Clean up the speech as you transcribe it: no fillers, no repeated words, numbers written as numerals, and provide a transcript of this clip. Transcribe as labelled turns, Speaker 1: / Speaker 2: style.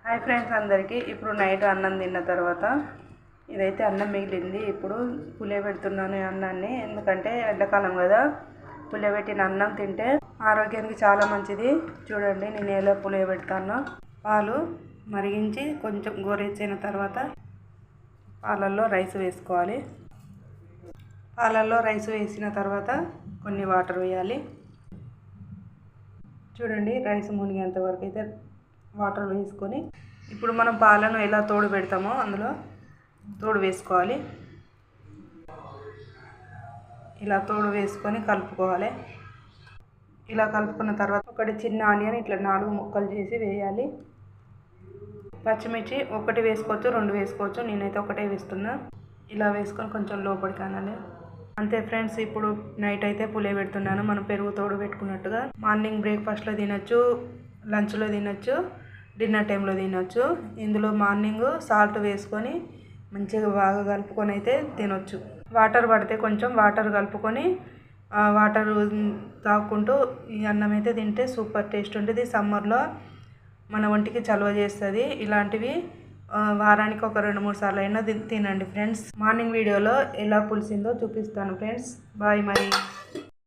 Speaker 1: Hi friends అందరికీ. ఇప్పుడు night అన్నం తిన్న తర్వాత ఇదైతే అన్నం మిగిలింది. ఇప్పుడు పులియబెడుతున్నాను అన్నాన్ని, ఎందుకంటే ఎండాకాలం కదా, పులియబెట్టిన అన్నం తింటే ఆరోగ్యానికి చాలా మంచిది. చూడండి నేను ఎలా పులియబెడతానో. పాలు మరిగించి కొంచెం గోరెచ్చిన తర్వాత పాలల్లో రైస్ వేసుకోవాలి. పాలల్లో రైస్ వేసిన తర్వాత కొన్ని వాటర్ వేయాలి. చూడండి రైస్ మునిగేంత వరకు అయితే వాటర్ వేసుకొని, ఇప్పుడు మనం పాలను ఎలా తోడు పెడతామో అందులో తోడు వేసుకోవాలి. ఇలా తోడు వేసుకొని కలుపుకోవాలి. ఇలా కలుపుకున్న తర్వాత ఒకటి చిన్న ఆనియన్ ఇట్లా 4 ముక్కలు చేసి వేయాలి. పచ్చిమిర్చి ఒకటి వేసుకోవచ్చు, 2 వేసుకోవచ్చు. నేనైతే ఒకటే వేస్తున్నా. ఇలా వేసుకొని కొంచెం లోపలికి అనాలి. అంతే ఫ్రెండ్స్. ఇప్పుడు నైట్ అయితే పులియబెడుతున్నాను. మనం పెరుగు తోడు పెట్టుకున్నట్టుగా. మార్నింగ్ బ్రేక్ఫాస్ట్లో తినొచ్చు, లంచ్లో తినొచ్చు, డిన్నర్ టైంలో తినొచ్చు. ఇందులో మార్నింగ్ సాల్ట్ వేసుకొని మంచిగా బాగా కలుపుకొని అయితే తినొచ్చు. వాటర్ పడితే కొంచెం వాటర్ కలుపుకొని వాటర్ తాగుకుంటూ ఈ అన్నం అయితే తింటే సూపర్ టేస్ట్ ఉంటుంది. సమ్మర్లో మన ఒంటికి చలువ చేస్తుంది. ఇలాంటివి వారానికి ఒక 2-3 సార్లు అయినా తినండి ఫ్రెండ్స్. మార్నింగ్ వీడియోలో ఎలా పులిసిందో చూపిస్తాను ఫ్రెండ్స్. బాయ్ మరి.